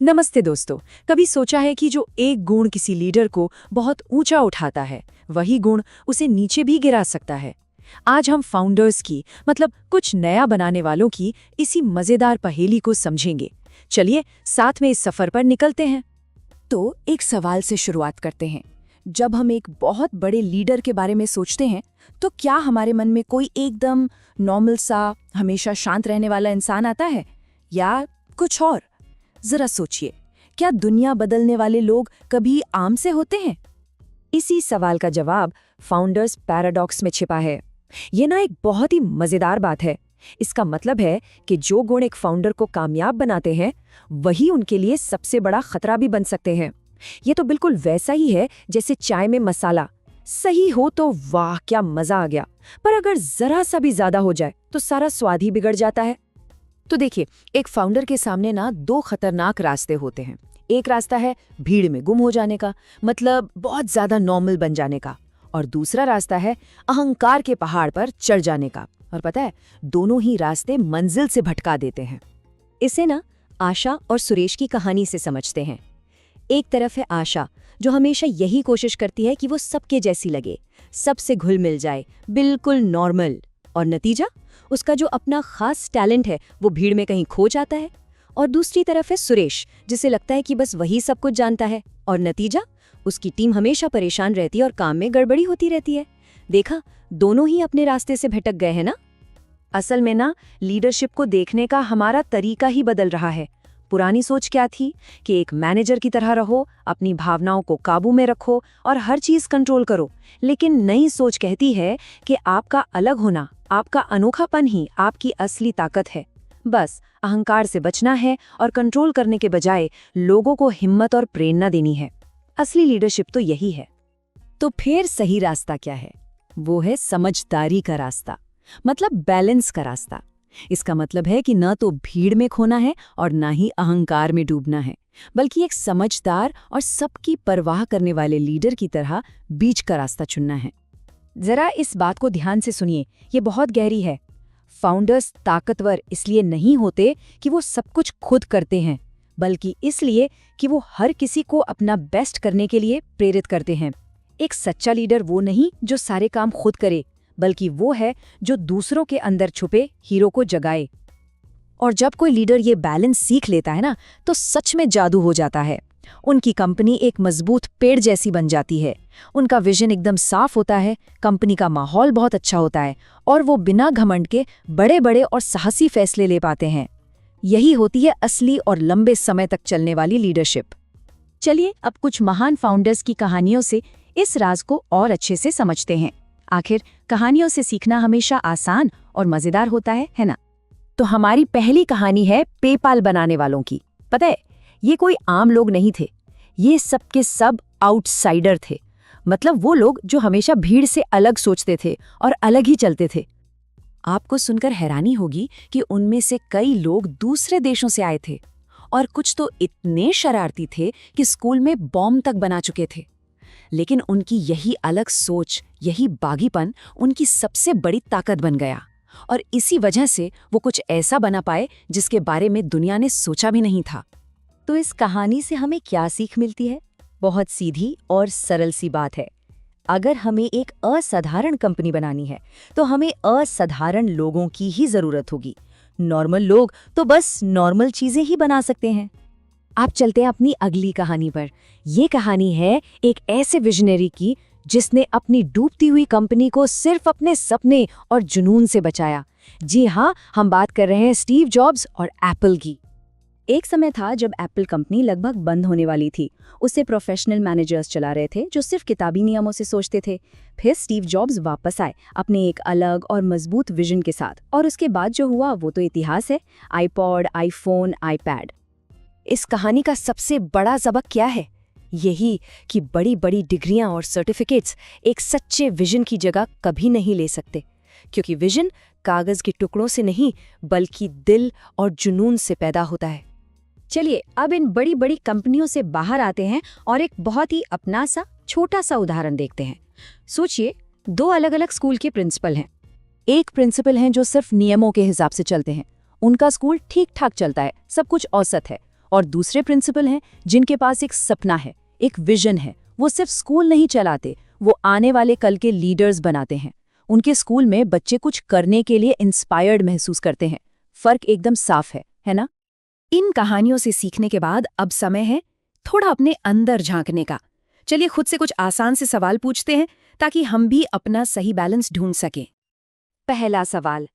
नमस्ते दोस्तों। कभी सोचा है कि जो एक गुण किसी लीडर को बहुत ऊंचा उठाता है, वही गुण उसे नीचे भी गिरा सकता है। आज हम फाउंडर्स की, मतलब कुछ नया बनाने वालों की इसी मजेदार पहेली को समझेंगे। चलिए साथ में इस सफर पर निकलते हैं। तो एक सवाल से शुरुआत करते हैं। जब हम एक बहुत बड़े लीडर के बारे में सोचते हैं, तो क्या हमारे मन में कोई एकदम नॉर्मल सा, हमेशा शांत रहने वाला इंसान आता है, या कुछ और? जरा सोचिए, क्या दुनिया बदलने वाले लोग कभी आम से होते हैं? इसी सवाल का जवाब फाउंडर्स पैराडॉक्स में छिपा है। ये ना एक बहुत ही मजेदार बात है। इसका मतलब है कि जो गुण एक फाउंडर को कामयाब बनाते हैं, वही उनके लिए सबसे बड़ा खतरा भी बन सकते हैं। ये तो बिल्कुल वैसा ही है जैसे चाय में मसाला सही हो तो वाह क्या मजा आ गया, पर अगर जरा सा भी ज्यादा हो जाए तो सारा स्वाद ही बिगड़ जाता है। तो देखिए, एक फाउंडर के सामने ना दो खतरनाक रास्ते होते हैं। एक रास्ता है भीड़ में गुम हो जाने का, मतलब बहुत ज्यादा नॉर्मल बन जाने का, और दूसरा रास्ता है अहंकार के पहाड़ पर चढ़ जाने का। और पता है, दोनों ही रास्ते मंजिल से भटका देते हैं। इसे ना आशा और सुरेश की कहानी से समझते हैं। एक तरफ है आशा, जो हमेशा यही कोशिश करती है कि वो सबके जैसी लगे, सबसे घुल मिल जाए, बिल्कुल नॉर्मल। और नतीजा, उसका जो अपना खास टैलेंट है वो भीड़ में कहीं खो जाता है। और दूसरी तरफ है सुरेश, जिसे लगता है कि बस वही सब कुछ जानता है, और नतीजा, उसकी टीम हमेशा परेशान रहती है और काम में गड़बड़ी होती रहती है। देखा, दोनों ही अपने रास्ते से भटक गए हैं ना। असल में ना, लीडरशिप को देखने का हमारा तरीका ही बदल रहा है। पुरानी सोच क्या थी कि एक मैनेजर की तरह रहो, अपनी भावनाओं को काबू में रखो और हर चीज कंट्रोल करो। लेकिन नई सोच कहती है कि आपका अलग होना, आपका अनोखापन ही आपकी असली ताकत है। बस अहंकार से बचना है और कंट्रोल करने के बजाय लोगों को हिम्मत और प्रेरणा देनी है। असली लीडरशिप तो यही है। तो फिर सही रास्ता क्या है? वो है समझदारी का रास्ता, मतलब बैलेंस का रास्ता। इसका मतलब है कि न तो भीड़ में खोना है और न ही अहंकार में डूबना है, बल्कि एक समझदार और सबकी परवाह करने वाले लीडर की तरह बीच का रास्ता चुनना है। जरा इस बात को ध्यान से सुनिए, ये बहुत गहरी है। फाउंडर्स ताकतवर इसलिए नहीं होते कि वो सब कुछ खुद करते हैं, बल्कि इसलिए कि वो हर किसी को अपना बेस्ट करने के लिए प्रेरित करते हैं। एक सच्चा लीडर वो नहीं जो सारे काम खुद करे, बल्कि वो है जो दूसरों के अंदर छुपे हीरो को जगाए। और जब कोई लीडर ये बैलेंस सीख लेता है ना, तो सच में जादू हो जाता है। उनकी कंपनी एक मजबूत पेड़ जैसी बन जाती है। उनका विजन एकदम साफ होता है, कंपनी का माहौल बहुत अच्छा होता है, और वो बिना घमंड के बड़े बड़े और साहसी फैसले ले पाते हैं। यही होती है असली और लंबे समय तक चलने वाली लीडरशिप। चलिए अब कुछ महान फाउंडर्स की कहानियों से इस राज को और अच्छे से समझते हैं। आखिर कहानियों से सीखना हमेशा आसान और मजेदार होता है ना? तो हमारी पहली कहानी है पेपाल बनाने वालों की। पता है, ये कोई आम लोग नहीं थे, ये सबके सब आउटसाइडर थे। मतलब वो लोग जो हमेशा भीड़ से अलग सोचते थे और अलग ही चलते थे। आपको सुनकर हैरानी होगी कि उनमें से कई लोग दूसरे देशों से आए थे, और कुछ तो इतने शरारती थे कि स्कूल में बॉम्ब तक बना चुके थे। लेकिन उनकी यही अलग सोच, यही बागीपन उनकी सबसे बड़ी ताकत बन गया, और इसी वजह से वो कुछ ऐसा बना पाए जिसके बारे में दुनिया ने सोचा भी नहीं था। तो इस कहानी से हमें क्या सीख मिलती है? बहुत सीधी और सरल सी बात है। अगर हमें एक असाधारण कंपनी बनानी है, तो हमें असाधारण लोगों की ही जरूरत होगी। नॉर्मल लोग तो बस नॉर्मल चीजें ही बना सकते हैं। आप चलते हैं अपनी अगली कहानी पर। ये कहानी है एक ऐसे विजनरी की जिसने अपनी डूबती हुई कंपनी को सिर्फ अपने सपने और जुनून से बचाया। जी हाँ, हम बात कर रहे हैं स्टीव जॉब्स और एप्पल की। एक समय था जब एप्पल कंपनी लगभग बंद होने वाली थी। उसे प्रोफेशनल मैनेजर्स चला रहे थे जो सिर्फ किताबी नियमों से सोचते थे। फिर स्टीव जॉब्स वापस आए अपने एक अलग और मजबूत विजन के साथ, और उसके बाद जो हुआ वो तो इतिहास है। IPod, iPhone, iPad. इस कहानी का सबसे बड़ा सबक क्या है? यही कि बड़ी बड़ी डिग्रियां और सर्टिफिकेट्स एक सच्चे विजन की जगह कभी नहीं ले सकते, क्योंकि विजन कागज के टुकड़ों से नहीं, बल्कि दिल और जुनून से पैदा होता है। चलिए अब इन बड़ी बड़ी कंपनियों से बाहर आते हैं और एक बहुत ही अपना सा छोटा सा उदाहरण देखते हैं। सोचिए, दो अलग अलग स्कूल के प्रिंसिपल हैं। एक प्रिंसिपल हैं जो सिर्फ नियमों के हिसाब से चलते हैं, उनका स्कूल ठीक ठाक चलता है, सब कुछ औसत है। और दूसरे प्रिंसिपल हैं जिनके पास एक सपना है, एक विजन है। वो सिर्फ स्कूल नहीं चलाते, वो आने वाले कल के लीडर्स बनाते हैं। उनके स्कूल में बच्चे कुछ करने के लिए इंस्पायर्ड महसूस करते हैं। फर्क एकदम साफ है ना? इन कहानियों से सीखने के बाद अब समय है थोड़ा अपने अंदर झांकने का। चलिए खुद से कुछ आसान से सवाल पूछते हैं ताकि हम भी अपना सही बैलेंस ढूंढ सकें। पहला सवाल,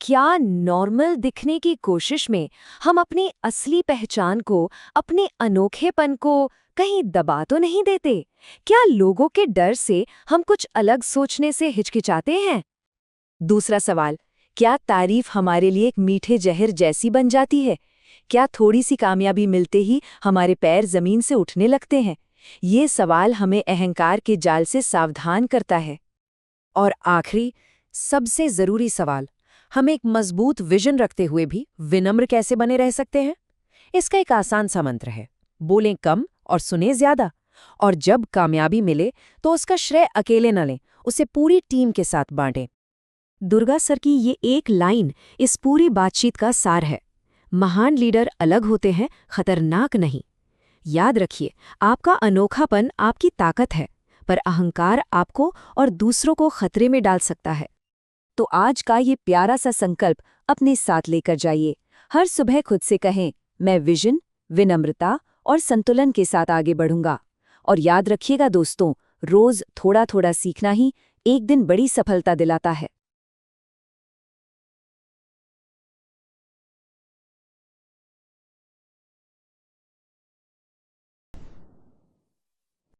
क्या नॉर्मल दिखने की कोशिश में हम अपनी असली पहचान को, अपने अनोखेपन को कहीं दबा तो नहीं देते? क्या लोगों के डर से हम कुछ अलग सोचने से हिचकिचाते हैं? दूसरा सवाल, क्या तारीफ हमारे लिए एक मीठे जहर जैसी बन जाती है? क्या थोड़ी सी कामयाबी मिलते ही हमारे पैर जमीन से उठने लगते हैं? ये सवाल हमें अहंकार के जाल से सावधान करता है। और आखिरी, सबसे जरूरी सवाल, हम एक मजबूत विजन रखते हुए भी विनम्र कैसे बने रह सकते हैं? इसका एक आसान सा मंत्र है, बोलें कम और सुने ज्यादा। और जब कामयाबी मिले तो उसका श्रेय अकेले न लें, उसे पूरी टीम के साथ बांटें। दुर्गा सर की ये एक लाइन इस पूरी बातचीत का सार है। महान लीडर अलग होते हैं, खतरनाक नहीं। याद रखिए, आपका अनोखापन आपकी ताकत है, पर अहंकार आपको और दूसरों को खतरे में डाल सकता है। तो आज का ये प्यारा सा संकल्प अपने साथ लेकर जाइए। हर सुबह खुद से कहें, मैं विजन, विनम्रता और संतुलन के साथ आगे बढ़ूंगा। और याद रखिएगा दोस्तों, रोज थोड़ा थोड़ा सीखना ही एक दिन बड़ी सफलता दिलाता है।